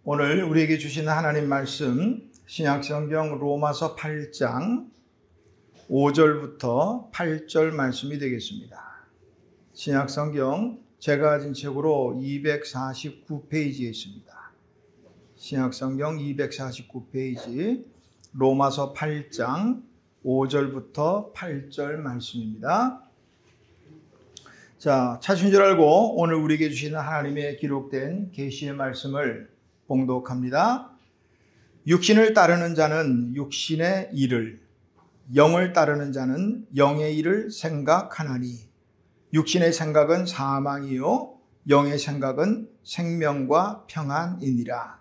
오늘 우리에게 주시는 하나님 말씀 신약성경 로마서 8장 5절부터 8절 말씀이 되겠습니다. 신약성경 제가 가진 책으로 249페이지에 있습니다. 신약성경 249페이지 로마서 8장 5절부터 8절 말씀입니다. 자, 찾으신 줄 알고 오늘 우리에게 주시는 하나님의 기록된 계시의 말씀을 봉독합니다. 육신을 따르는 자는 육신의 일을, 영을 따르는 자는 영의 일을 생각하나니 육신의 생각은 사망이요 영의 생각은 생명과 평안이니라.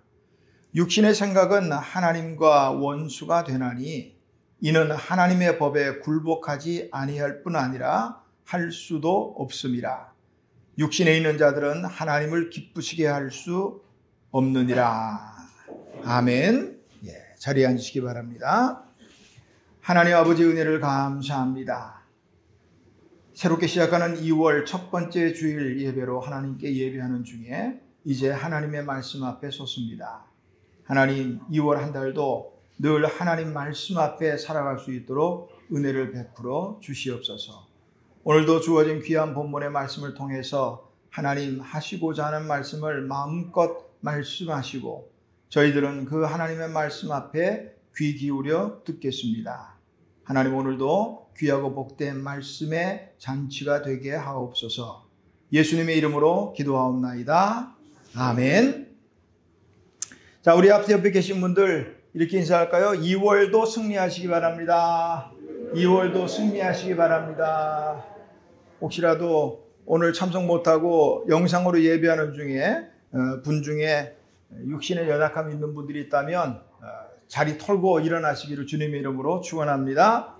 육신의 생각은 하나님과 원수가 되나니 이는 하나님의 법에 굴복하지 아니할 뿐 아니라 할 수도 없음이라. 육신에 있는 자들은 하나님을 기쁘시게 할 수 없느니라. 아멘. 자리에 앉으시기 바랍니다. 하나님 아버지 은혜를 감사합니다. 새롭게 시작하는 2월 첫 번째 주일 예배로 하나님께 예배하는 중에 이제 하나님의 말씀 앞에 섰습니다. 하나님, 2월 한 달도 늘 하나님 말씀 앞에 살아갈 수 있도록 은혜를 베풀어 주시옵소서. 오늘도 주어진 귀한 본문의 말씀을 통해서 하나님 하시고자 하는 말씀을 마음껏 말씀하시고 저희들은 그 하나님의 말씀 앞에 귀 기울여 듣겠습니다. 하나님, 오늘도 귀하고 복된 말씀의 잔치가 되게 하옵소서. 예수님의 이름으로 기도하옵나이다. 아멘. 자, 우리 앞에 옆에 계신 분들 이렇게 인사할까요? 2월도 승리하시기 바랍니다. 2월도 승리하시기 바랍니다. 혹시라도 오늘 참석 못하고 영상으로 예배하는 중에 분 중에 육신의 연약함이 있는 분들이 있다면 자리 털고 일어나시기를 주님의 이름으로 축원합니다.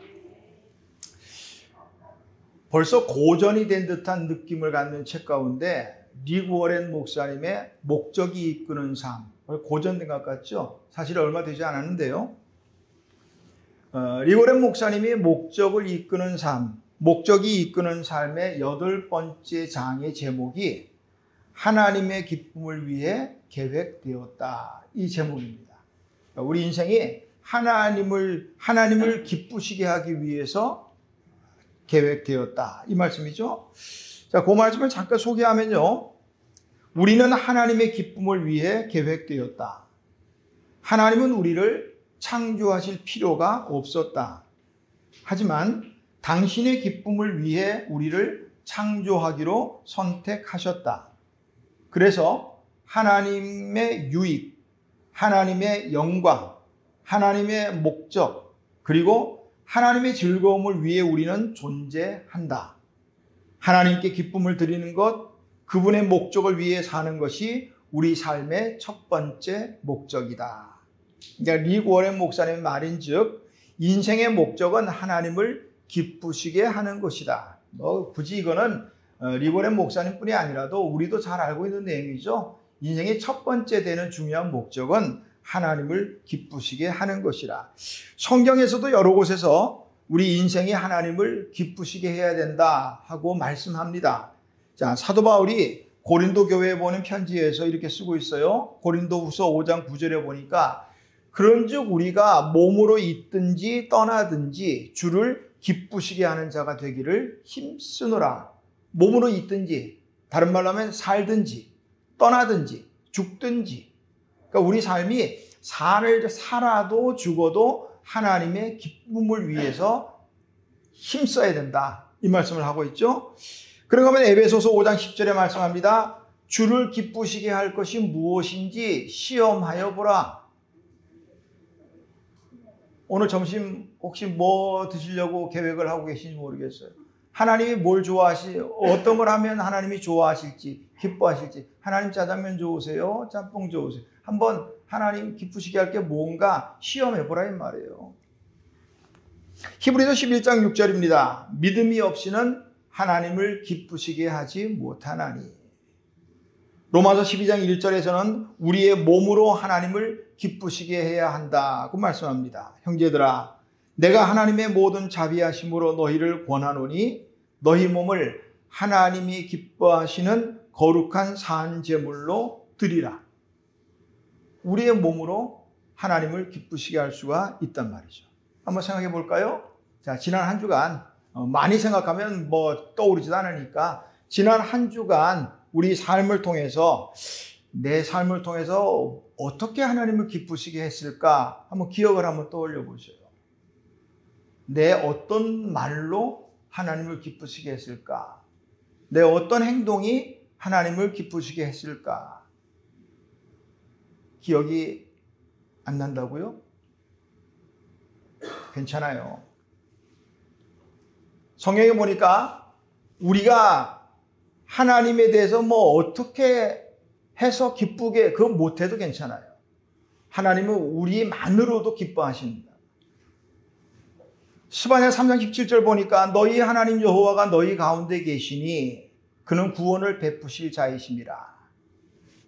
벌써 고전이 된 듯한 느낌을 갖는 책 가운데 리그 워렌 목사님의 목적이 이끄는 삶, 고전된 것 같죠? 사실 얼마 되지 않았는데요. 리그 워렌 목사님이 목적을 이끄는 삶, 목적이 이끄는 삶의 8번째 장의 제목이 하나님의 기쁨을 위해 계획되었다. 이 제목입니다. 우리 인생이 하나님을 기쁘시게 하기 위해서 계획되었다. 이 말씀이죠. 자, 그 말씀을 잠깐 소개하면요. 우리는 하나님의 기쁨을 위해 계획되었다. 하나님은 우리를 창조하실 필요가 없었다. 하지만 당신의 기쁨을 위해 우리를 창조하기로 선택하셨다. 그래서 하나님의 유익, 하나님의 영광, 하나님의 목적, 그리고 하나님의 즐거움을 위해 우리는 존재한다. 하나님께 기쁨을 드리는 것, 그분의 목적을 위해 사는 것이 우리 삶의 첫 번째 목적이다. 그러니까 리그 워렌 목사님의 말인즉 인생의 목적은 하나님을 기쁘시게 하는 것이다. 굳이 이거는 리그 워렌 목사님뿐이 아니라도 우리도 잘 알고 있는 내용이죠. 인생의 첫 번째 되는 중요한 목적은 하나님을 기쁘시게 하는 것이라. 성경에서도 여러 곳에서 우리 인생이 하나님을 기쁘시게 해야 된다 하고 말씀합니다. 자, 사도 바울이 고린도 교회에 보낸 편지에서 이렇게 쓰고 있어요. 고린도후서 5장 9절에 보니까 그런즉 우리가 몸으로 있든지 떠나든지 주를 기쁘시게 하는 자가 되기를 힘쓰노라. 몸으로 있든지, 다른 말로 하면 살든지 떠나든지 죽든지, 그러니까 우리 삶이 살아도 죽어도 하나님의 기쁨을 위해서 힘써야 된다. 이 말씀을 하고 있죠. 그런가 하면 에베소서 5장 10절에 말씀합니다. 주를 기쁘시게 할 것이 무엇인지 시험하여 보라. 오늘 점심 혹시 뭐 드시려고 계획을 하고 계신지 모르겠어요. 하나님이 뭘 어떤 걸 하면 하나님이 좋아하실지, 기뻐하실지. 하나님 짜장면 좋으세요? 짬뽕 좋으세요? 한번 하나님 기쁘시게 할 게 뭔가 시험해보라 이 말이에요. 히브리서 11장 6절입니다. 믿음이 없이는 하나님을 기쁘시게 하지 못하나니. 로마서 12장 1절에서는 우리의 몸으로 하나님을 기쁘시게 해야 한다고 말씀합니다. 형제들아, 내가 하나님의 모든 자비하심으로 너희를 권하노니 너희 몸을 하나님이 기뻐하시는 거룩한 산 제물로 드리라. 우리의 몸으로 하나님을 기쁘시게 할 수가 있단 말이죠. 한번 생각해 볼까요? 자, 지난 한 주간 많이 생각하면 뭐 떠오르지도 않으니까 지난 한 주간 우리 삶을 통해서 내 삶을 통해서 어떻게 하나님을 기쁘시게 했을까 한번 기억을 한번 떠올려 보세요. 내 어떤 말로 하나님을 기쁘시게 했을까? 내 어떤 행동이 하나님을 기쁘시게 했을까? 기억이 안 난다고요? 괜찮아요. 성경에 보니까 우리가 하나님에 대해서 뭐 어떻게 해서 기쁘게 그거 못해도 괜찮아요. 하나님은 우리만으로도 기뻐하십니다. 스바냐 3장 17절 보니까 너희 하나님 여호와가 너희 가운데 계시니 그는 구원을 베푸실 자이심이라.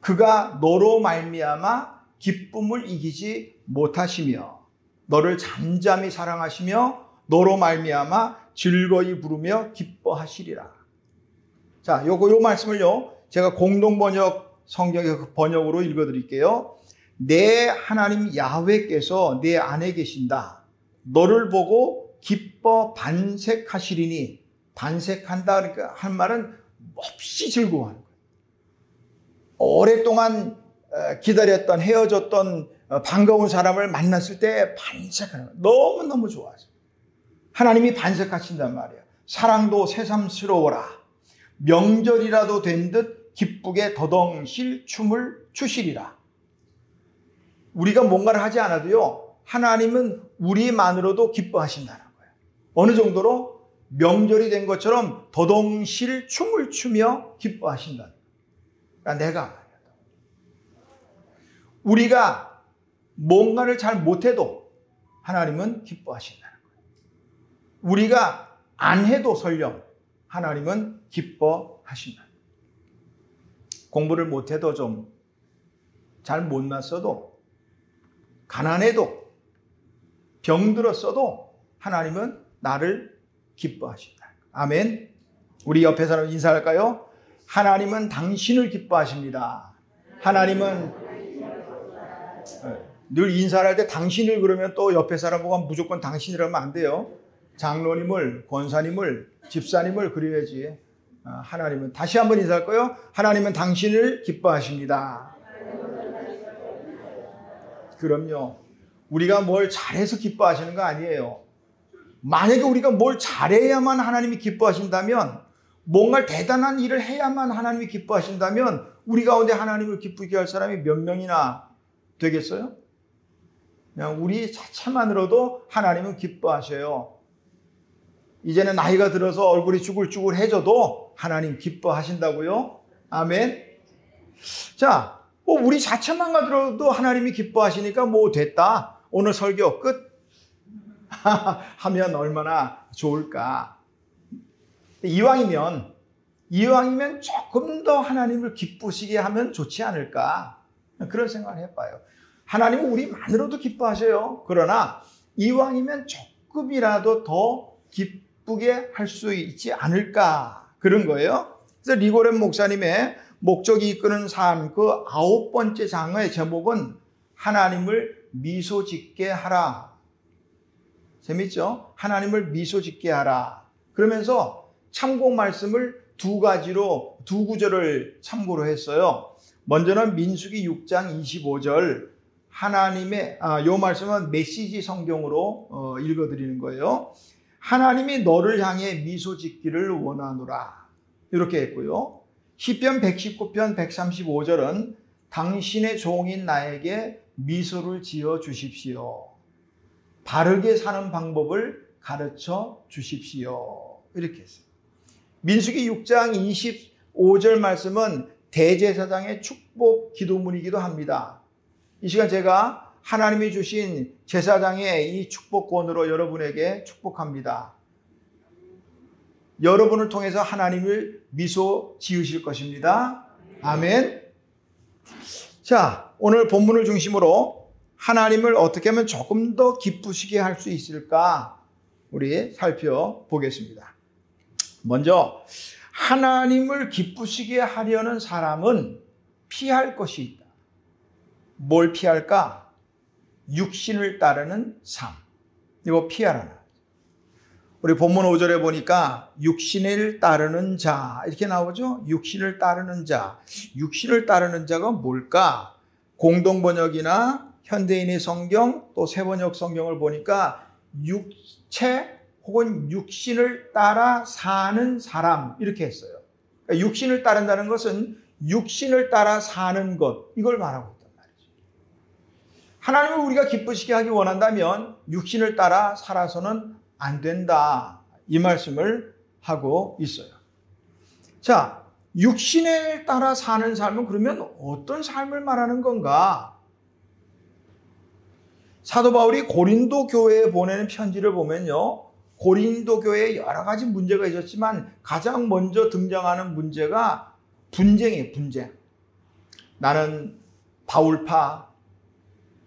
그가 너로 말미암아 기쁨을 이기지 못하시며 너를 잠잠히 사랑하시며 너로 말미암아 즐거이 부르며 기뻐하시리라. 자, 요 말씀을요 제가 공동번역 성경의 번역으로 읽어드릴게요. 내 하나님 야훼께서 내 안에 계신다. 너를 보고 기뻐 반색하시리니, 반색한다 그러니까 한 말은 몹시 즐거워하는 거예요. 오랫동안 기다렸던 헤어졌던 반가운 사람을 만났을 때 반색하는 거예요. 너무너무 좋아서 하나님이 반색하신단 말이에요. 사랑도 새삼스러워라. 명절이라도 된 듯 기쁘게 더덩실 춤을 추시리라. 우리가 뭔가를 하지 않아도요 하나님은 우리만으로도 기뻐하신다는 거예요. 어느 정도로 명절이 된 것처럼 더덩실 춤을 추며 기뻐하신다는 거예요. 그러니까 내가 우리가 뭔가를 잘 못해도 하나님은 기뻐하신다는 거예요. 우리가 안 해도 설령 하나님은 기뻐하신다. 공부를 못해도 좀 잘 못났어도 가난해도 병들었어도 하나님은 나를 기뻐하신다. 아멘. 우리 옆에 사람 인사할까요? 하나님은 당신을 기뻐하십니다. 하나님은 늘 인사를 할 때 당신을 그러면 또 옆에 사람 보고 무조건 당신이라면 안 돼요. 장로님을, 권사님을, 집사님을 그려야지. 하나님은 다시 한번 인사할 거예요. 하나님은 당신을 기뻐하십니다. 그럼요. 우리가 뭘 잘해서 기뻐하시는 거 아니에요. 만약에 우리가 뭘 잘해야만 하나님이 기뻐하신다면, 뭔가 대단한 일을 해야만 하나님이 기뻐하신다면 우리 가운데 하나님을 기쁘게 할 사람이 몇 명이나 되겠어요? 그냥 우리 자체만으로도 하나님은 기뻐하셔요. 이제는 나이가 들어서 얼굴이 쭈글쭈글해져도 하나님 기뻐하신다고요? 아멘. 자, 우리 자체만 가더라도 하나님이 기뻐하시니까 뭐 됐다. 오늘 설교 끝. 하면 얼마나 좋을까. 이왕이면 조금 더 하나님을 기쁘시게 하면 좋지 않을까. 그런 생각을 해봐요. 하나님은 우리만으로도 기뻐하셔요. 그러나 이왕이면 조금이라도 더 기쁘게 할 수 있지 않을까. 그런 거예요. 그래서 리고렌 목사님의 목적이 이끄는 삶 그 9번째 장의 제목은 하나님을 미소 짓게 하라. 재밌죠? 하나님을 미소 짓게 하라. 그러면서 참고 말씀을 두 구절을 참고로 했어요. 먼저는 민수기 6장 25절 하나님의 요 말씀은 메시지 성경으로 읽어드리는 거예요. 하나님이 너를 향해 미소 짓기를 원하노라. 이렇게 했고요. 시편 119편 135절은 당신의 종인 나에게 미소를 지어 주십시오. 바르게 사는 방법을 가르쳐 주십시오. 이렇게 했어요. 민수기 6장 25절 말씀은 대제사장의 축복 기도문이기도 합니다. 이 시간 제가 하나님이 주신 제사장의 이 축복권으로 여러분에게 축복합니다. 여러분을 통해서 하나님을 미소 지으실 것입니다. 아멘. 자, 오늘 본문을 중심으로 하나님을 어떻게 하면 조금 더 기쁘시게 할 수 있을까 우리 살펴보겠습니다. 먼저 하나님을 기쁘시게 하려는 사람은 피할 것이 있다. 뭘 피할까? 육신을 따르는 삶. 이거 피하라는. 우리 본문 5절에 보니까 육신을 따르는 자 이렇게 나오죠. 육신을 따르는 자. 육신을 따르는 자가 뭘까? 공동번역이나 현대인의 성경 또 새번역 성경을 보니까 육체 혹은 육신을 따라 사는 사람 이렇게 했어요. 그러니까 육신을 따른다는 것은 육신을 따라 사는 것 이걸 말하고 있단 말이죠. 하나님을 우리가 기쁘시게 하기 원한다면 육신을 따라 살아서는 안 된다. 이 말씀을 하고 있어요. 자, 육신을 따라 사는 삶은 그러면 어떤 삶을 말하는 건가? 사도 바울이 고린도 교회에 보내는 편지를 보면요. 고린도 교회에 여러 가지 문제가 있었지만 가장 먼저 등장하는 문제가 분쟁이에요. 분쟁. 나는 바울파,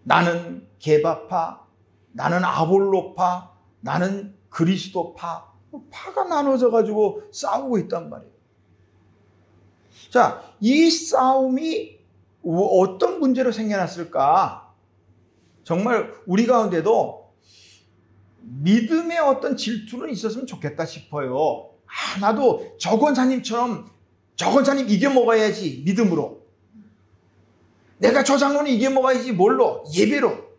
나는 게바파, 나는 아볼로파, 나는 그리스도파. 파가 나눠져 가지고 싸우고 있단 말이에요. 자, 이 싸움이 어떤 문제로 생겨났을까? 정말 우리 가운데도 믿음의 어떤 질투는 있었으면 좋겠다 싶어요. 나도 저 권사님처럼 저 권사님 이겨먹어야지 믿음으로. 내가 저 장로는 이겨먹어야지 뭘로? 예배로,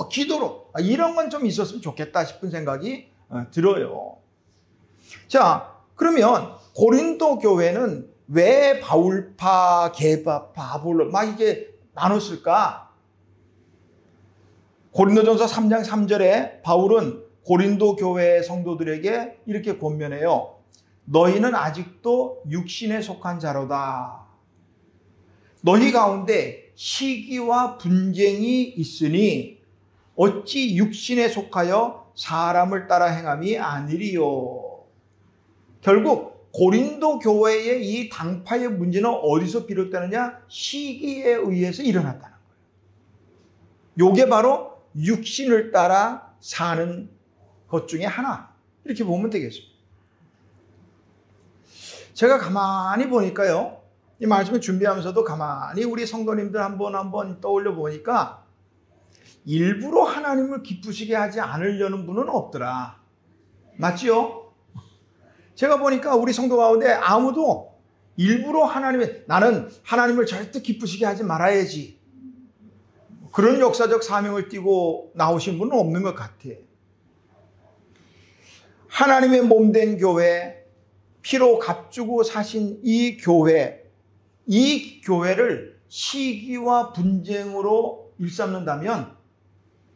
기도로. 이런 건 좀 있었으면 좋겠다 싶은 생각이 들어요. 자, 그러면 고린도 교회는 왜 바울파, 게바파, 아볼로 막 이게 나눴을까? 고린도전서 3장 3절에 바울은 고린도 교회 성도들에게 이렇게 권면해요. 너희는 아직도 육신에 속한 자로다. 너희 가운데 시기와 분쟁이 있으니 어찌 육신에 속하여 사람을 따라 행함이 아니리요. 결국 고린도 교회의 이 당파의 문제는 어디서 비롯되느냐? 시기에 의해서 일어났다는 거예요. 이게 바로 육신을 따라 사는 것 중에 하나. 이렇게 보면 되겠습니다. 제가 가만히 보니까요. 이 말씀을 준비하면서도 가만히 우리 성도님들 한번 떠올려 보니까 일부러 하나님을 기쁘시게 하지 않으려는 분은 없더라. 맞지요? 제가 보니까 우리 성도 가운데 아무도 일부러 나는 하나님을 절대 기쁘시게 하지 말아야지. 그런 역사적 사명을 띠고 나오신 분은 없는 것 같아. 하나님의 몸된 교회, 피로 값주고 사신 이 교회를 시기와 분쟁으로 일삼는다면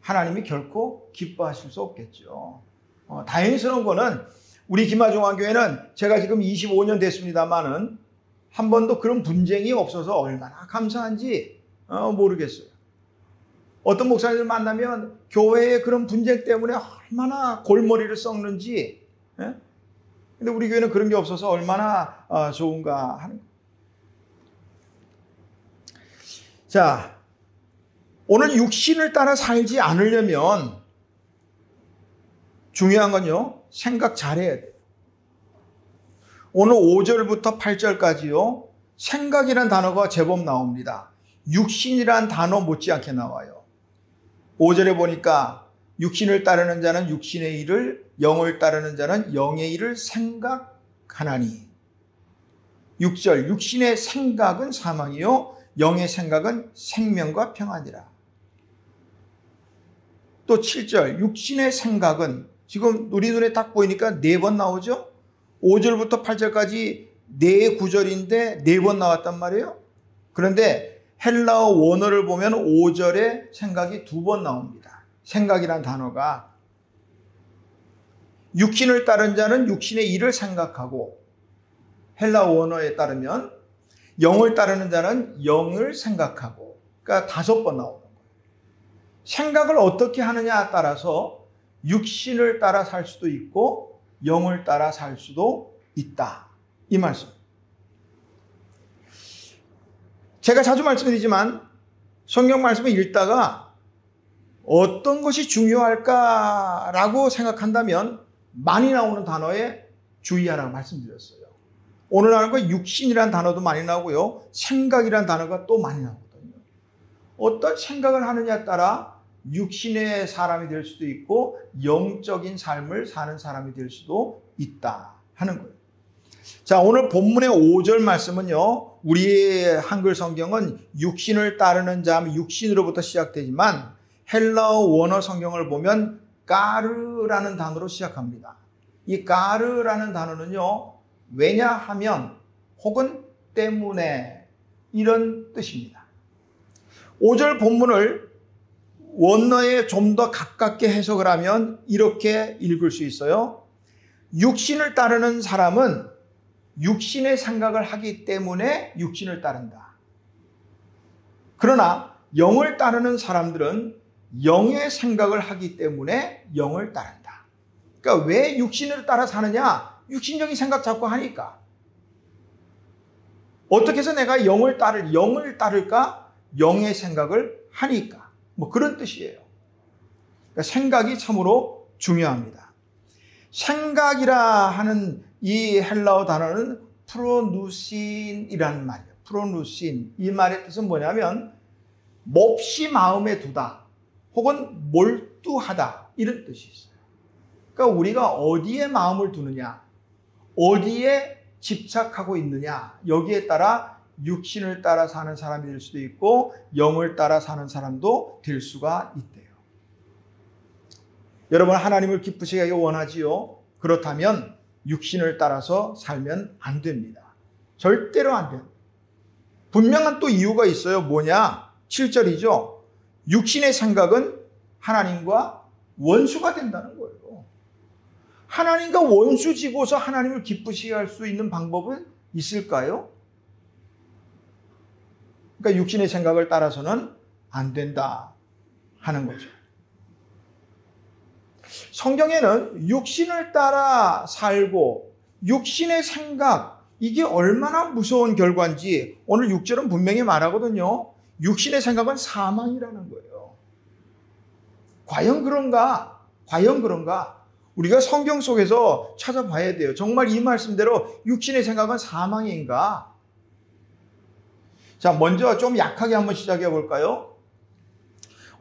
하나님이 결코 기뻐하실 수 없겠죠. 다행스러운 거는 우리 김하중앙교회는 제가 지금 25년 됐습니다만은 한 번도 그런 분쟁이 없어서 얼마나 감사한지 모르겠어요. 어떤 목사님들 만나면 교회의 그런 분쟁 때문에 얼마나 골머리를 썩는지. 근데 우리 교회는 그런 게 없어서 얼마나 좋은가 하는 거예요. 자, 오늘 육신을 따라 살지 않으려면 중요한 건요. 생각 잘해야 돼요. 오늘 5절부터 8절까지요. 생각이란 단어가 제법 나옵니다. 육신이란 단어 못지않게 나와요. 5절에 보니까 육신을 따르는 자는 육신의 일을, 영을 따르는 자는 영의 일을 생각하나니. 6절 육신의 생각은 사망이요 영의 생각은 생명과 평안이라. 또 7절 육신의 생각은 지금 우리 눈에 딱 보이니까 4번 나오죠. 5절부터 8절까지 4구절인데 4번 나왔단 말이에요. 그런데 헬라어 원어를 보면 5절에 생각이 2번 나옵니다. 생각이란 단어가 육신을 따른 자는 육신의 일을 생각하고, 헬라어 원어에 따르면 영을 따르는 자는 영을 생각하고, 그러니까 5번 나오는 거예요. 생각을 어떻게 하느냐에 따라서 육신을 따라 살 수도 있고 영을 따라 살 수도 있다. 이 말씀. 제가 자주 말씀드리지만 성경 말씀을 읽다가 어떤 것이 중요할까라고 생각한다면 많이 나오는 단어에 주의하라고 말씀드렸어요. 오늘 하는 거 육신이라는 단어도 많이 나오고요. 생각이라는 단어가 또 많이 나오거든요. 어떤 생각을 하느냐에 따라 육신의 사람이 될 수도 있고 영적인 삶을 사는 사람이 될 수도 있다 하는 거예요. 자, 오늘 본문의 5절 말씀은요, 우리의 한글 성경은 육신을 따르는 자 하면 육신으로부터 시작되지만 헬라어 원어 성경을 보면 까르라는 단어로 시작합니다. 이 까르라는 단어는요, 왜냐하면 혹은 때문에 이런 뜻입니다. 5절 본문을 원어에 좀 더 가깝게 해석을 하면 이렇게 읽을 수 있어요. 육신을 따르는 사람은 육신의 생각을 하기 때문에 육신을 따른다. 그러나 영을 따르는 사람들은 영의 생각을 하기 때문에 영을 따른다. 그러니까 왜 육신을 따라 사느냐? 육신적인 생각 자꾸 하니까. 어떻게 해서 내가 영을 따를까? 영의 생각을 하니까. 뭐 그런 뜻이에요. 그러니까 생각이 참으로 중요합니다. 생각이라 하는 이 헬라어 단어는 프로누신이라는 말이에요. 프로누신. 이 말의 뜻은 뭐냐면 몹시 마음에 두다 혹은 몰두하다 이런 뜻이 있어요. 그러니까 우리가 어디에 마음을 두느냐, 어디에 집착하고 있느냐, 여기에 따라 육신을 따라 사는 사람이 될 수도 있고 영을 따라 사는 사람도 될 수가 있대요. 여러분, 하나님을 기쁘시게 원하지요? 그렇다면 육신을 따라서 살면 안 됩니다. 절대로 안 돼요. 분명한 또 이유가 있어요. 뭐냐? 7절이죠. 육신의 생각은 하나님과 원수가 된다는 거예요. 하나님과 원수 지고서 하나님을 기쁘시게 할 수 있는 방법은 있을까요? 그러니까 육신의 생각을 따라서는 안 된다 하는 거죠. 성경에는 육신을 따라 살고 육신의 생각, 이게 얼마나 무서운 결과인지 오늘 6절은 분명히 말하거든요. 육신의 생각은 사망이라는 거예요. 과연 그런가? 과연 그런가? 우리가 성경 속에서 찾아봐야 돼요. 정말 이 말씀대로 육신의 생각은 사망인가? 자, 먼저 좀 약하게 한번 시작해 볼까요?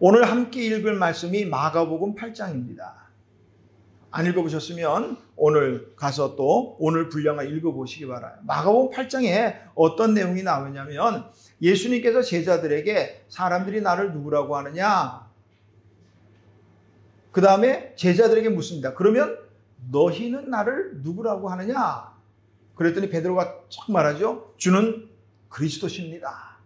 오늘 함께 읽을 말씀이 마가복음 8장입니다. 안 읽어보셨으면 오늘 가서 또 오늘 분량을 읽어보시기 바라요. 마가복음 8장에 어떤 내용이 나오냐면 예수님께서 제자들에게 사람들이 나를 누구라고 하느냐? 그 다음에 제자들에게 묻습니다. 그러면 너희는 나를 누구라고 하느냐? 그랬더니 베드로가 척 말하죠. 주는 그리스도십니다.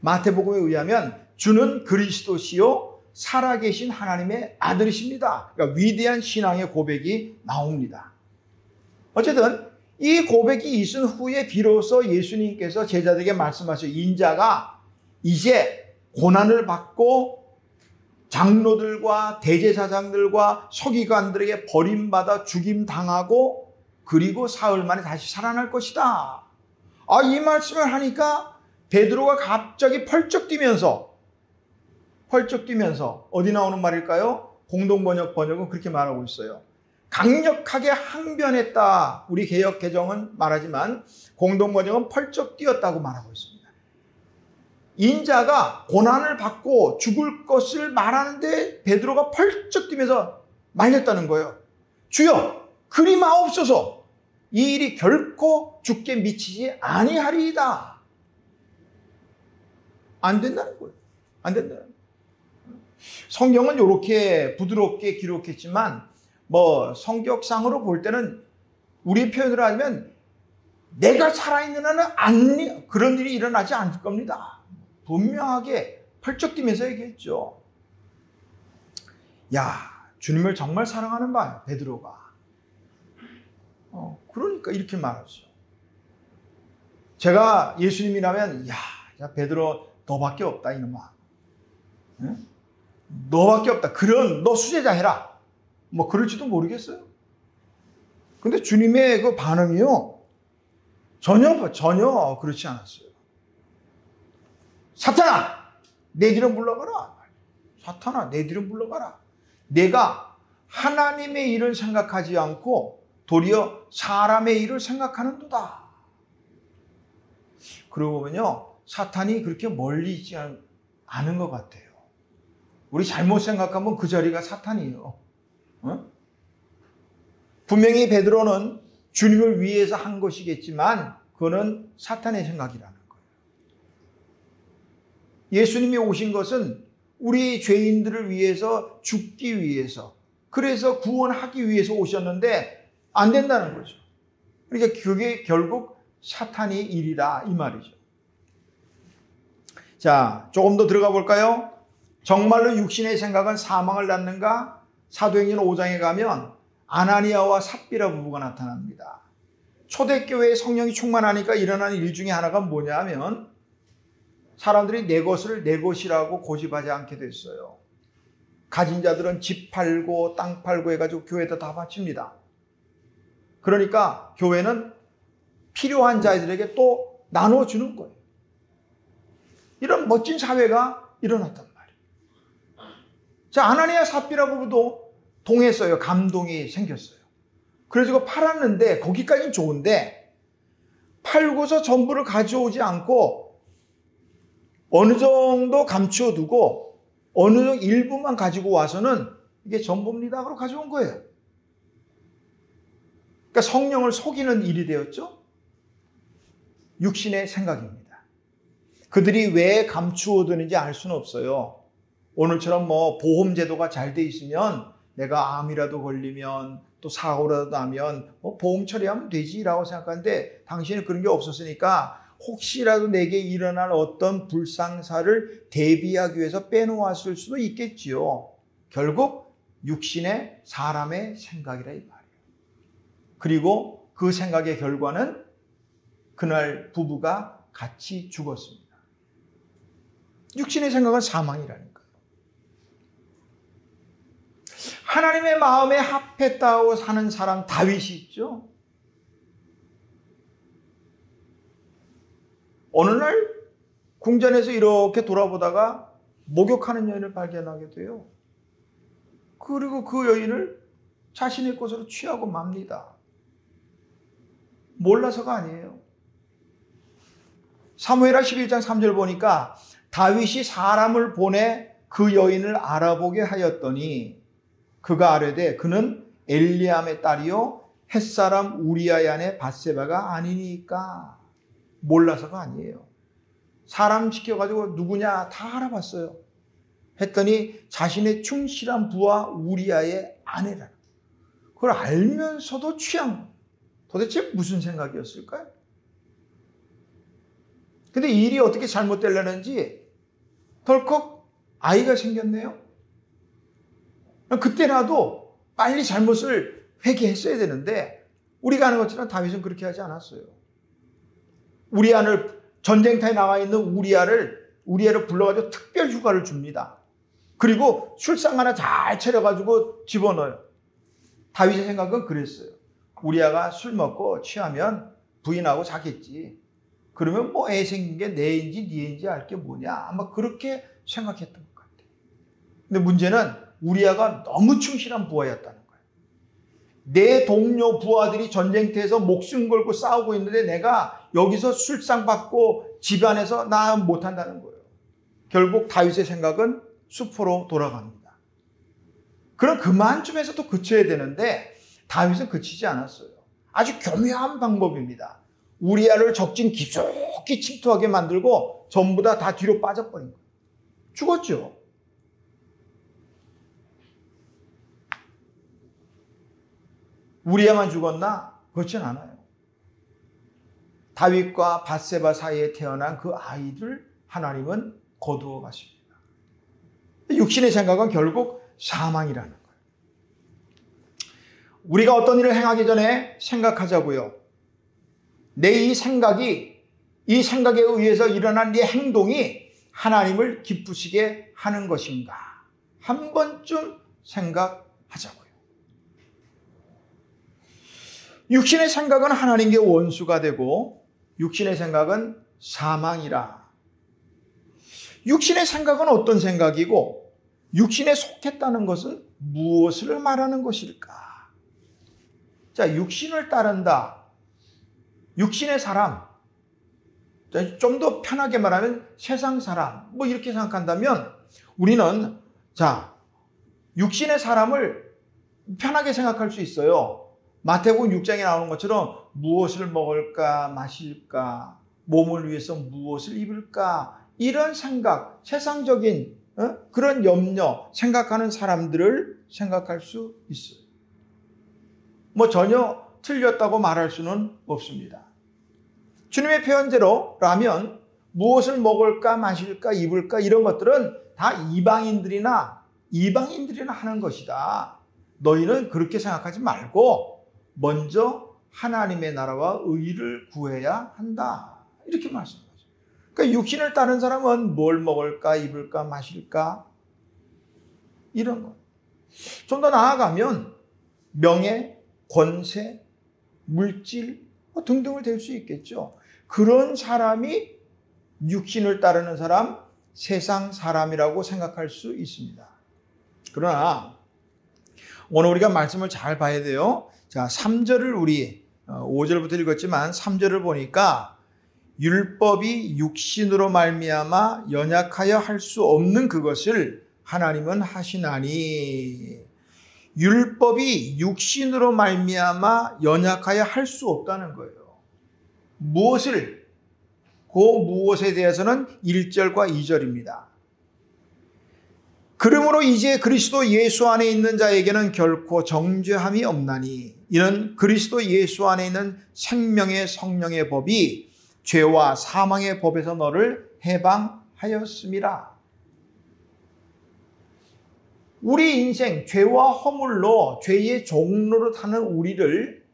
마태복음에 의하면 주는 그리스도시요 살아계신 하나님의 아들이십니다. 그러니까 위대한 신앙의 고백이 나옵니다. 어쨌든 이 고백이 있은 후에 비로소 예수님께서 제자들에게 말씀하셔 인자가 이제 고난을 받고 장로들과 대제사장들과 서기관들에게 버림받아 죽임당하고 그리고 사흘 만에 다시 살아날 것이다. 이 말씀을 하니까 베드로가 갑자기 펄쩍 뛰면서 어디 나오는 말일까요? 공동번역은 그렇게 말하고 있어요. 강력하게 항변했다. 우리 개역 개정은 말하지만 공동번역은 펄쩍 뛰었다고 말하고 있습니다. 인자가 고난을 받고 죽을 것을 말하는데 베드로가 펄쩍 뛰면서 말렸다는 거예요. 주여 그리 마옵소서. 이 일이 결코 죽게 미치지 아니하리이다. 안 된다는 거예요. 안 된다는 거예요. 성경은 이렇게 부드럽게 기록했지만 성격상으로 볼 때는 우리 표현으로 하면 내가 살아있는 한은 그런 일이 일어나지 않을 겁니다. 분명하게 펄쩍 뛰면서 얘기했죠. 주님을 정말 사랑하는 바야 베드로가. 그러니까 이렇게 말하죠. 제가 예수님이라면 베드로 너밖에 없다 이놈아. 응? 너밖에 없다. 너 수제자 해라. 그럴지도 모르겠어요. 근데 주님의 그 반응이요. 전혀 그렇지 않았어요. 사탄아! 내 뒤로 물러가라. 사탄아, 내 뒤로 물러가라. 내가 하나님의 일을 생각하지 않고 도리어 사람의 일을 생각하는도다. 그러고 보면요. 사탄이 그렇게 멀리 있지 아는 것 같아요. 우리 잘못 생각하면 그 자리가 사탄이에요. 분명히 베드로는 주님을 위해서 한 것이겠지만 그거는 사탄의 생각이라는 거예요. 예수님이 오신 것은 우리 죄인들을 위해서 죽기 위해서, 그래서 구원하기 위해서 오셨는데 안 된다는 거죠. 그러니까 그게 결국 사탄의 일이다 이 말이죠. 자, 조금 더 들어가 볼까요? 정말로 육신의 생각은 사망을 낳는가? 사도행전 5장에 가면 아나니아와 삽비라 부부가 나타납니다. 초대교회에 성령이 충만하니까 일어나는 일 중에 하나가 뭐냐면 사람들이 내 것을 내 것이라고 고집하지 않게 됐어요. 가진 자들은 집 팔고 땅 팔고 해가지고 교회에다 다 바칩니다. 그러니까 교회는 필요한 자들에게 또 나눠주는 거예요. 이런 멋진 사회가 일어났단 말이에요. 자, 아나니아 삽비라 부부도 동했어요. 감동이 생겼어요. 그래서 팔았는데 거기까지는 좋은데 팔고서 전부를 가져오지 않고 어느 정도 감추어 두고 어느 정도 일부만 가지고 와서는 이게 전부입니다 하고 가져온 거예요. 그러니까 성령을 속이는 일이 되었죠. 육신의 생각입니다. 그들이 왜 감추어 두는지 알 수는 없어요. 오늘처럼 보험 제도가 잘 돼 있으면 내가 암이라도 걸리면 또 사고라도 나면 보험 처리하면 되지라고 생각하는데 당신은 그런 게 없었으니까 혹시라도 내게 일어날 어떤 불상사를 대비하기 위해서 빼놓았을 수도 있겠지요. 결국 육신의 사람의 생각이라 이 말이에요. 그리고 그 생각의 결과는 그날 부부가 같이 죽었습니다. 육신의 생각은 사망이라니까요. 하나님의 마음에 합했다고 사는 사람 다윗이 있죠. 어느 날 궁전에서 이렇게 돌아보다가 목욕하는 여인을 발견하게 돼요. 그리고 그 여인을 자신의 것으로 취하고 맙니다. 몰라서가 아니에요. 사무엘하 11장 3절 보니까 다윗이 사람을 보내 그 여인을 알아보게 하였더니 그가 아뢰되 그는 엘리암의 딸이요 햇사람 우리아의 아내 밧세바가 아니니까. 몰라서가 아니에요. 사람 시켜가지고 누구냐 다 알아봤어요. 했더니 자신의 충실한 부하 우리아의 아내라. 그걸 알면서도 취한 거예요. 도대체 무슨 생각이었을까요? 근데 일이 어떻게 잘못되려는지 덜컥 아이가 생겼네요. 그때라도 빨리 잘못을 회개했어야 되는데 우리가 아는 것처럼 다윗은 그렇게 하지 않았어요. 우리아를 전쟁터에 나와 있는 우리아를 불러가지고 특별 휴가를 줍니다. 그리고 술상 하나 잘 차려가지고 집어넣어요. 다윗의 생각은 그랬어요. 우리아가 술 먹고 취하면 부인하고 자겠지. 그러면 애 생긴 게 내인지 니인지 알 게 뭐냐. 아마 그렇게 생각했던 것 같아요. 근데 문제는 우리아가 너무 충실한 부하였다는 거예요. 내 동료 부하들이 전쟁터에서 목숨 걸고 싸우고 있는데 내가 여기서 술상 받고 집안에서 나 못한다는 거예요. 결국 다윗의 생각은 수포로 돌아갑니다. 그럼 그만쯤에서 그쳐야 되는데 다윗은 그치지 않았어요. 아주 교묘한 방법입니다. 우리아를 적진 깊숙이 침투하게 만들고 전부 다 뒤로 빠져버린 거예요. 죽었죠. 우리아만 죽었나? 그렇진 않아요. 다윗과 밧세바 사이에 태어난 그 아이들 하나님은 거두어 가십니다. 육신의 생각은 결국 사망이라는 거예요. 우리가 어떤 일을 행하기 전에 생각하자고요. 내 이 생각에 의해서 일어난 네 행동이 하나님을 기쁘시게 하는 것인가? 한 번쯤 생각하자고요. 육신의 생각은 하나님께 원수가 되고 육신의 생각은 사망이라. 육신의 생각은 어떤 생각이고 육신에 속했다는 것은 무엇을 말하는 것일까? 자, 육신을 따른다. 육신의 사람. 좀 더 편하게 말하면 세상 사람, 뭐 이렇게 생각한다면 우리는 육신의 사람을 편하게 생각할 수 있어요. 마태복음 6장에 나오는 것처럼 무엇을 먹을까, 마실까, 몸을 위해서 무엇을 입을까, 이런 생각, 세상적인 그런 염려, 생각하는 사람들을 생각할 수 있어요. 뭐 전혀 틀렸다고 말할 수는 없습니다. 주님의 표현대로라면 무엇을 먹을까, 마실까, 입을까 이런 것들은 다 이방인들이나 하는 것이다. 너희는 그렇게 생각하지 말고 먼저 하나님의 나라와 의를 구해야 한다. 이렇게 말씀하죠. 그러니까 육신을 따른 사람은 뭘 먹을까, 입을까, 마실까 이런 것. 좀 더 나아가면 명예, 권세, 물질 등등을 댈 수 있겠죠. 그런 사람이 육신을 따르는 사람, 세상 사람이라고 생각할 수 있습니다. 그러나 오늘 우리가 말씀을 잘 봐야 돼요. 자, 3절을 우리 5절부터 읽었지만 3절을 보니까 율법이 육신으로 말미암아 연약하여 할 수 없는 그것을 하나님은 하시나니, 율법이 육신으로 말미암아 연약하여 할 수 없다는 거예요. 무엇을? 그 무엇에 대해서는 1절과 2절입니다. 그러므로 이제 그리스도 예수 안에 있는 자에게는 결코 정죄함이 없나니 이는 그리스도 예수 안에 있는 생명의 성령의 법이 죄와 사망의 법에서 너를 해방하였음이라. 우리 인생 죄와 허물로 죄의 종로로 타는 우리를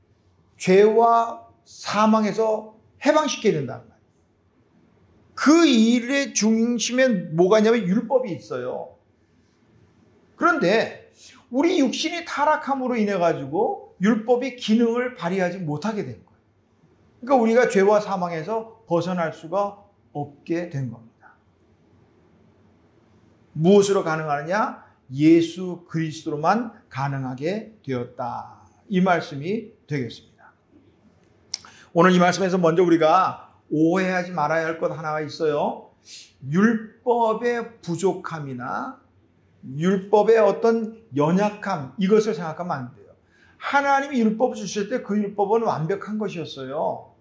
죄와 사망에서 해방시켜야 된단 말이에요. 그 일의 중심에 뭐가 있냐면 율법이 있어요. 그런데 우리 육신이 타락함으로 인해 가지고 율법이 기능을 발휘하지 못하게 된 거예요. 그러니까 우리가 죄와 사망에서 벗어날 수가 없게 된 겁니다. 무엇으로 가능하느냐? 예수 그리스도로만 가능하게 되었다. 이 말씀이 되겠습니다. 오늘 이 말씀에서 먼저 우리가 오해하지 말아야 할 것 하나가 있어요. 율법의 부족함이나 율법의 어떤 연약함, 이것을 생각하면 안 돼요. 하나님이 율법을 주실 때 그 율법은 완벽한 것이었어요.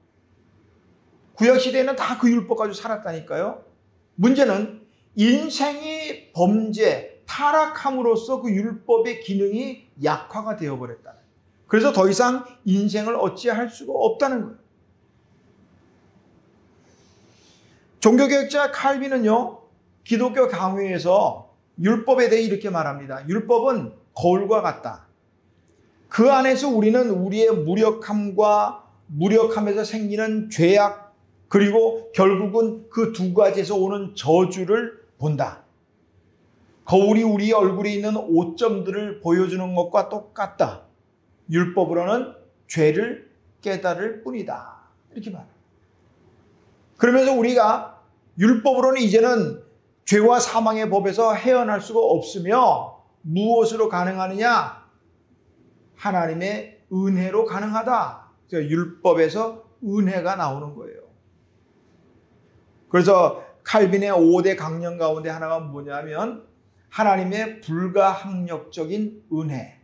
구약시대에는 다 그 율법 가지고 살았다니까요. 문제는 인생이 범죄, 타락함으로써 그 율법의 기능이 약화가 되어버렸다는 거예요. 그래서 더 이상 인생을 어찌할 수가 없다는 거예요. 종교개혁자 칼빈은요, 기독교 강요에서 율법에 대해 이렇게 말합니다. 율법은 거울과 같다. 그 안에서 우리는 우리의 무력함에서 생기는 죄악, 그리고 결국은 그 두 가지에서 오는 저주를 본다. 거울이 우리 얼굴에 있는 오점들을 보여주는 것과 똑같다. 율법으로는 죄를 깨달을 뿐이다. 이렇게 말합니다. 그러면서 우리가 율법으로는 이제는 죄와 사망의 법에서 헤어날 수가 없으며 무엇으로 가능하느냐? 하나님의 은혜로 가능하다. 율법에서 은혜가 나오는 거예요. 그래서 칼빈의 5대 강령 가운데 하나가 뭐냐면 하나님의 불가항력적인 은혜,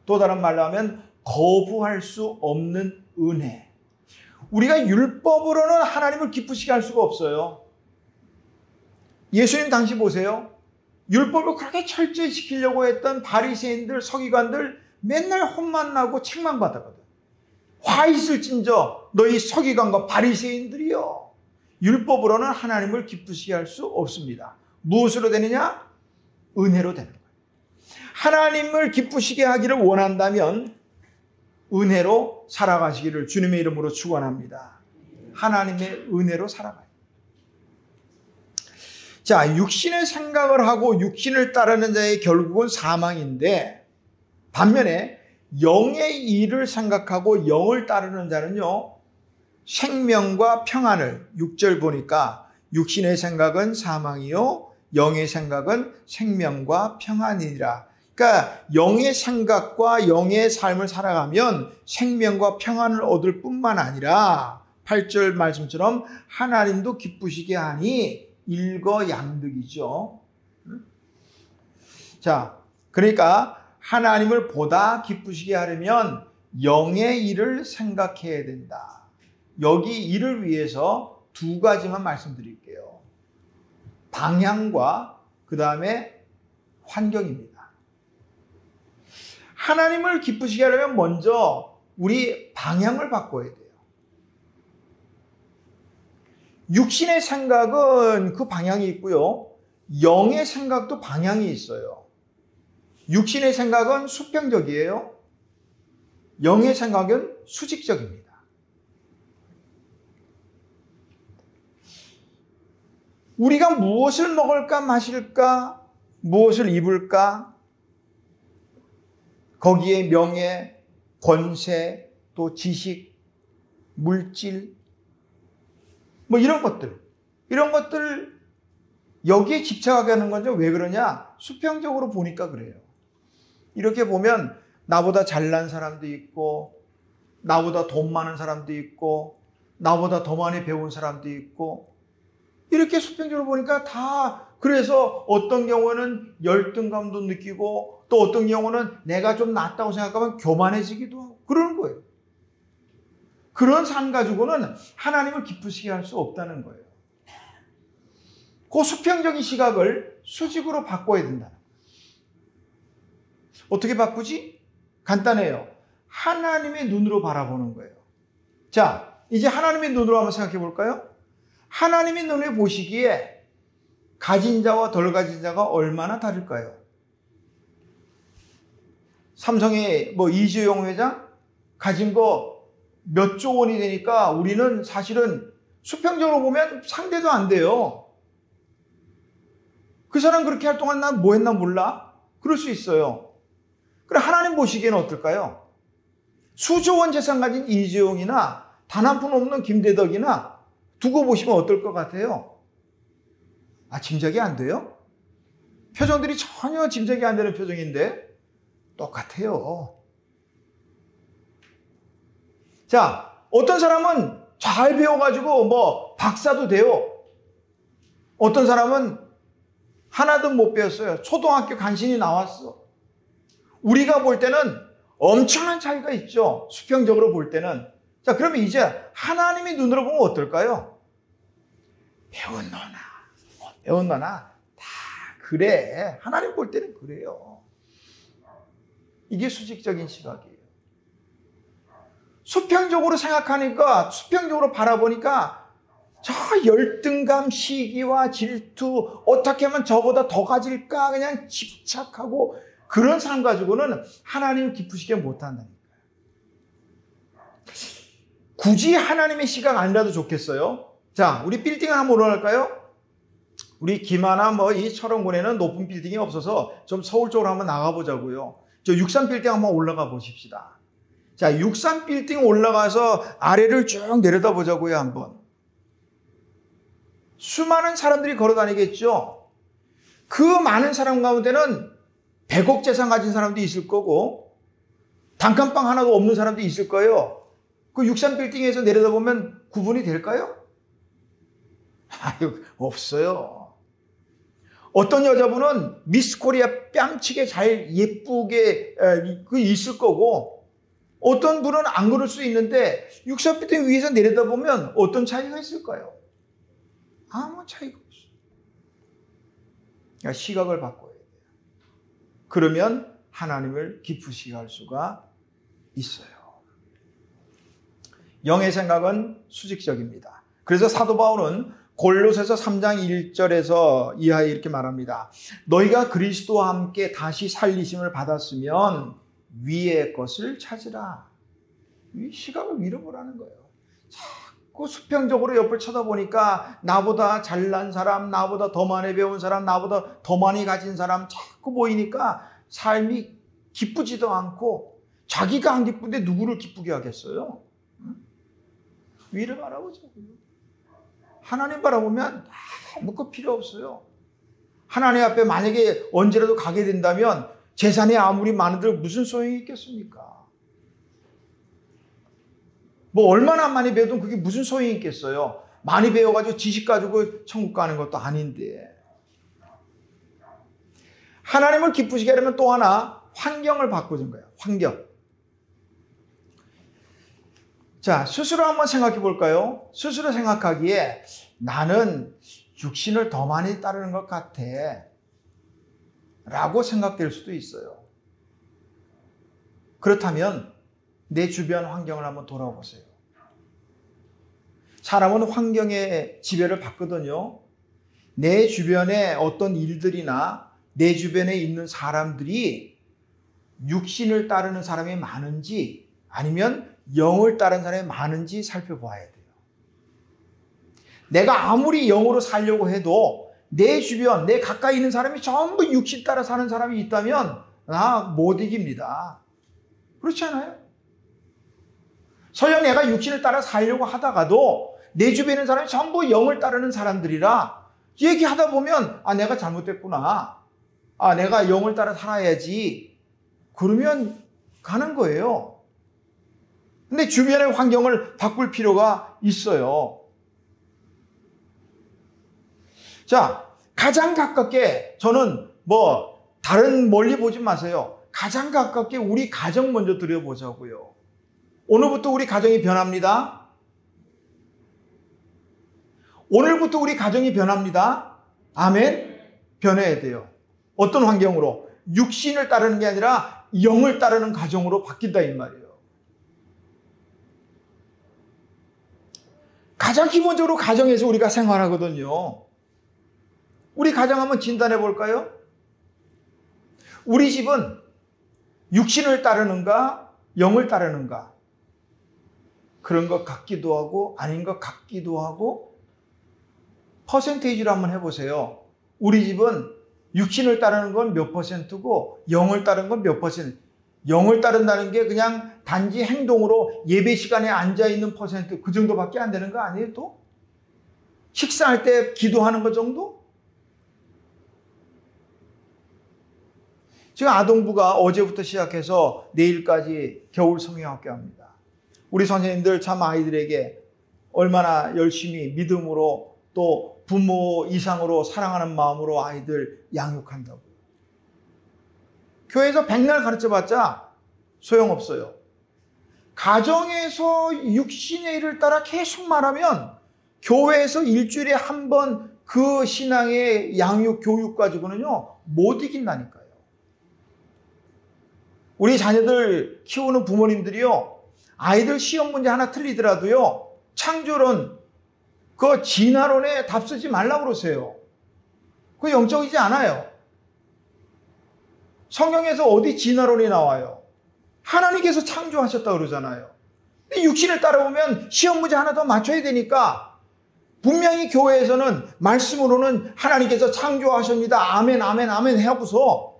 또 다른 말로 하면 거부할 수 없는 은혜. 우리가 율법으로는 하나님을 기쁘시게 할 수가 없어요. 예수님 당시 보세요. 율법을 그렇게 철저히 지키려고 했던 바리새인들, 서기관들 맨날 혼만 나고 책만 받았거든. 화 있을진저 너희 서기관과 바리새인들이요. 율법으로는 하나님을 기쁘시게 할 수 없습니다. 무엇으로 되느냐? 은혜로 되는 거예요. 하나님을 기쁘시게 하기를 원한다면 은혜로 살아가시기를 주님의 이름으로 축원합니다. 하나님의 은혜로 살아가요. 자, 육신의 생각을 하고 육신을 따르는 자의 결국은 사망인데, 반면에 영의 일을 생각하고 영을 따르는 자는요, 생명과 평안을, 6절 보니까 육신의 생각은 사망이요 영의 생각은 생명과 평안이니라. 그러니까 영의 생각과 영의 삶을 살아가면 생명과 평안을 얻을 뿐만 아니라 8절 말씀처럼 하나님도 기쁘시게 하니 일거양득이죠. 자, 그러니까 하나님을 보다 기쁘시게 하려면 영의 일을 생각해야 된다. 여기 이를 위해서 두 가지만 말씀드릴게요. 방향과 그 다음에 환경입니다. 하나님을 기쁘시게 하려면 먼저 우리 방향을 바꿔야 돼요. 육신의 생각은 그 방향이 있고요. 영의 생각도 방향이 있어요. 육신의 생각은 수평적이에요. 영의 생각은 수직적입니다. 우리가 무엇을 먹을까 마실까, 무엇을 입을까, 거기에 명예, 권세, 또 지식, 물질, 뭐 이런 것들 여기에 집착하게 하는 건죠. 왜 그러냐? 수평적으로 보니까 그래요. 이렇게 보면 나보다 잘난 사람도 있고, 나보다 돈 많은 사람도 있고, 나보다 더 많이 배운 사람도 있고, 이렇게 수평적으로 보니까 다, 그래서 어떤 경우는 열등감도 느끼고, 또 어떤 경우는 내가 좀 낫다고 생각하면 교만해지기도 하고 그러는 거예요. 그런 삶 가지고는 하나님을 기쁘시게 할 수 없다는 거예요. 그 수평적인 시각을 수직으로 바꿔야 된다. 어떻게 바꾸지? 간단해요. 하나님의 눈으로 바라보는 거예요. 자, 이제 하나님의 눈으로 한번 생각해 볼까요? 하나님의 눈에 보시기에 가진 자와 덜 가진 자가 얼마나 다를까요? 삼성의 이재용 회장 가진 거 몇 조 원이 되니까 우리는 사실은 수평적으로 보면 상대도 안 돼요. 그 사람 그렇게 할 동안 난 뭐 했나 몰라? 그럴 수 있어요. 그래, 하나님 보시기에는 어떨까요? 수조 원 재산 가진 이재용이나 단 한 푼 없는 김대덕이나 두고 보시면 어떨 것 같아요? 짐작이 안 돼요? 표정들이 전혀 짐작이 안 되는 표정인데 똑같아요. 자, 어떤 사람은 잘 배워가지고 박사도 돼요. 어떤 사람은 하나도 못 배웠어요. 초등학교 간신히 나왔어. 우리가 볼 때는 엄청난 차이가 있죠. 수평적으로 볼 때는. 자, 그러면 이제 하나님의 눈으로 보면 어떨까요? 배운 너나 다 그래. 하나님 볼 때는 그래요. 이게 수직적인 시각이에요. 수평적으로 생각하니까, 수평적으로 바라보니까 저 열등감, 시기와 질투, 어떻게 하면 저보다 더 가질까 그냥 집착하고 그런 삶 가지고는 하나님을 기쁘시게 못한다니까요. 굳이 하나님의 시각 아니라도 좋겠어요. 자, 우리 빌딩을 한번 올라갈까요? 우리 김하나 이 철원군에는 높은 빌딩이 없어서 좀 서울 쪽으로 한번 나가보자고요. 저 63 빌딩 한번 올라가 보십시다. 자, 63 빌딩 올라가서 아래를 쭉 내려다 보자고요, 한번. 수많은 사람들이 걸어 다니겠죠. 그 많은 사람 가운데는 100억 재산 가진 사람도 있을 거고, 단칸방 하나도 없는 사람도 있을 거예요. 그 63 빌딩에서 내려다 보면 구분이 될까요? 없어요. 어떤 여자분은 미스 코리아 뺨치게 잘 예쁘게 있을 거고, 어떤 분은 안 그럴 수 있는데 63 빌딩 위에서 내려다보면 어떤 차이가 있을까요? 아무 차이가 없어요. 그러니까 시각을 바꿔야 돼요. 그러면 하나님을 기쁘시게 할 수가 있어요. 영의 생각은 수직적입니다. 그래서 사도 바울은 골로새서 3장 1절에서 이하에 이렇게 말합니다. 너희가 그리스도와 함께 다시 살리심을 받았으면 위의 것을 찾으라. 이 시각을 위로 보라는 거예요. 자꾸 수평적으로 옆을 쳐다보니까 나보다 잘난 사람, 나보다 더 많이 배운 사람, 나보다 더 많이 가진 사람 자꾸 보이니까 삶이 기쁘지도 않고 자기가 안 기쁜데 누구를 기쁘게 하겠어요? 위를 바라보자고요. 하나님 바라보면 아무것도 필요 없어요. 하나님 앞에 만약에 언제라도 가게 된다면 재산이 아무리 많은들 무슨 소용이 있겠습니까? 뭐 얼마나 많이 배워도 그게 무슨 소용이 있겠어요. 많이 배워가지고 지식 가지고 천국 가는 것도 아닌데. 하나님을 기쁘시게 하려면 또 하나 환경을 바꾸는 거예요. 환경. 자, 스스로 한번 생각해 볼까요? 스스로 생각하기에 나는 육신을 더 많이 따르는 것 같아 라고 생각될 수도 있어요. 그렇다면 내 주변 환경을 한번 돌아보세요. 사람은 환경의 지배를 받거든요. 내 주변에 어떤 일들이나 내 주변에 있는 사람들이 육신을 따르는 사람이 많은지 아니면 영을 따르는 사람이 많은지 살펴봐야 돼요. 내가 아무리 영으로 살려고 해도 내 주변, 내 가까이 있는 사람이 전부 육신 따라 사는 사람이 있다면 나 못 이깁니다. 그렇지 않아요? 설령 내가 육신을 따라 살려고 하다가도 내 주변에 있는 사람이 전부 영을 따르는 사람들이라 얘기하다 보면 아, 내가 잘못됐구나. 아, 내가 영을 따라 살아야지. 그러면 가는 거예요. 근데 주변의 환경을 바꿀 필요가 있어요. 자, 가장 가깝게 저는 다른 멀리 보지 마세요. 가장 가깝게 우리 가정 먼저 들여보자고요. 오늘부터 우리 가정이 변합니다. 오늘부터 우리 가정이 변합니다. 아멘. 변해야 돼요. 어떤 환경으로? 육신을 따르는 게 아니라 영을 따르는 가정으로 바뀐다 이 말이에요. 가장 기본적으로 가정에서 우리가 생활하거든요. 우리 가정 한번 진단해 볼까요? 우리 집은 육신을 따르는가 영을 따르는가? 그런 것 같기도 하고 아닌 것 같기도 하고. 퍼센테이지로 한번 해보세요. 우리 집은 육신을 따르는 건 몇 퍼센트고 영을 따르는 건 몇 퍼센트. 영을 따른다는 게 그냥 단지 행동으로 예배 시간에 앉아있는 퍼센트 그 정도밖에 안 되는 거 아니에요 또? 식사할 때 기도하는 것 정도? 지금 아동부가 어제부터 시작해서 내일까지 겨울 성경학교 합니다. 우리 선생님들 참 아이들에게 얼마나 열심히 믿음으로 또 부모 이상으로 사랑하는 마음으로 아이들 양육한다고요. 교회에서 백날 가르쳐봤자 소용없어요. 가정에서 육신의 일을 따라 계속 말하면 교회에서 일주일에 한 번 그 신앙의 양육 교육 가지고는요 못 이긴다니까요. 우리 자녀들 키우는 부모님들이요 아이들 시험 문제 하나 틀리더라도요 창조론 그 진화론에 답 쓰지 말라고 그러세요. 그거 영적이지 않아요. 성경에서 어디 진화론이 나와요? 하나님께서 창조하셨다고 그러잖아요. 근데 육신을 따라오면 시험 문제 하나 더 맞춰야 되니까 분명히 교회에서는 말씀으로는 하나님께서 창조하십니다. 아멘 아멘 아멘 해하고서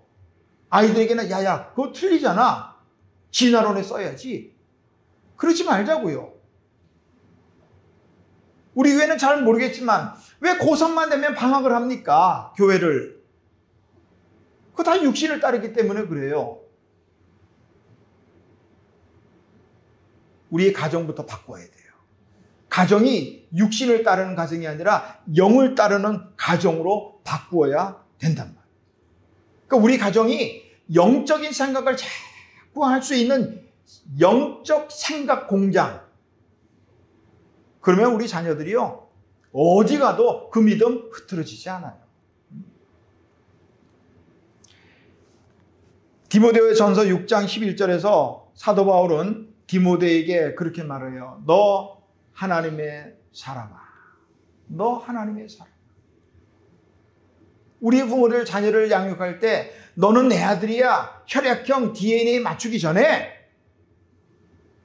아이들에게는 야야 그거 틀리잖아. 진화론에 써야지. 그러지 말자고요. 우리 교회는 잘 모르겠지만 왜 고3만 되면 방학을 합니까? 교회를. 그거 다 육신을 따르기 때문에 그래요. 우리의 가정부터 바꿔야 돼요. 가정이 육신을 따르는 가정이 아니라 영을 따르는 가정으로 바꾸어야 된단 말이에요. 그러니까 우리 가정이 영적인 생각을 자꾸 할 수 있는 영적 생각 공장. 그러면 우리 자녀들이요 어디 가도 그 믿음 흐트러지지 않아요. 디모데전서 6장 11절에서 사도 바울은 디모데에게 그렇게 말해요. 너 하나님의 사람아. 너 하나님의 사람. 우리 부모들 자녀를 양육할 때 너는 내 아들이야. 혈액형 DNA 맞추기 전에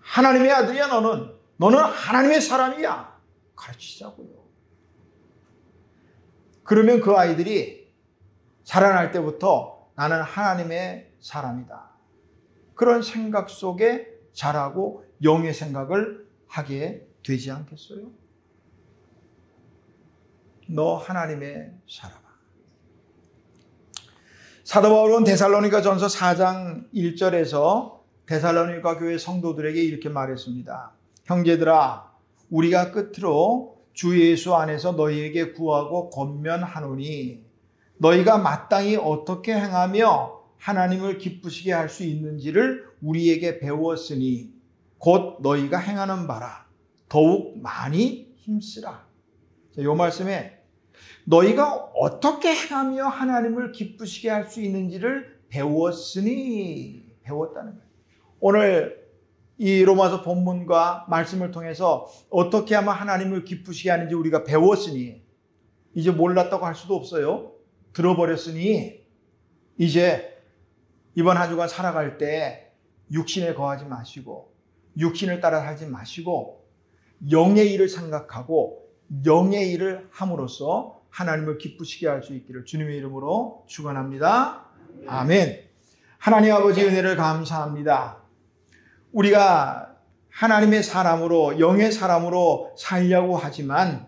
하나님의 아들이야 너는 하나님의 사람이야. 가르치자고요. 그러면 그 아이들이 자라날 때부터 나는 하나님의 사람이다. 그런 생각 속에 자라고 영의 생각을 하게 되지 않겠어요? 너 하나님의 사람아. 사도 바울은 데살로니가전서 4장 1절에서 데살로니가 교회 성도들에게 이렇게 말했습니다. 형제들아, 우리가 끝으로 주 예수 안에서 너희에게 구하고 권면하노니 너희가 마땅히 어떻게 행하며 하나님을 기쁘시게 할 수 있는지를 우리에게 배웠으니 곧 너희가 행하는 바라 더욱 많이 힘쓰라. 이 말씀에 너희가 어떻게 행하며 하나님을 기쁘시게 할 수 있는지를 배웠으니, 배웠다는 거예요. 오늘 이 로마서 본문과 말씀을 통해서 어떻게 하면 하나님을 기쁘시게 하는지 우리가 배웠으니, 이제 몰랐다고 할 수도 없어요. 들어버렸으니 이제 이번 한 주간 살아갈 때 육신에 거하지 마시고 육신을 따라 살지 마시고 영의 일을 생각하고 영의 일을 함으로써 하나님을 기쁘시게 할 수 있기를 주님의 이름으로 축원합니다. 아멘. 하나님 아버지 은혜를 감사합니다. 우리가 하나님의 사람으로, 영의 사람으로 살려고 하지만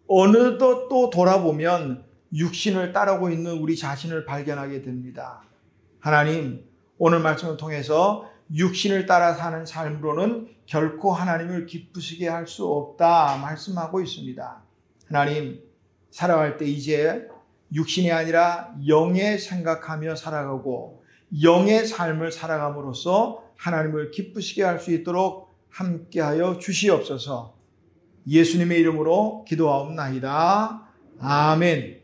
어느덧 또 돌아보면 육신을 따르고 있는 우리 자신을 발견하게 됩니다. 하나님, 오늘 말씀을 통해서 육신을 따라 사는 삶으로는 결코 하나님을 기쁘시게 할 수 없다 말씀하고 있습니다. 하나님, 살아갈 때 이제 육신이 아니라 영의 생각하며 살아가고 영의 삶을 살아감으로써 하나님을 기쁘시게 할 수 있도록 함께하여 주시옵소서. 예수님의 이름으로 기도하옵나이다. 아멘.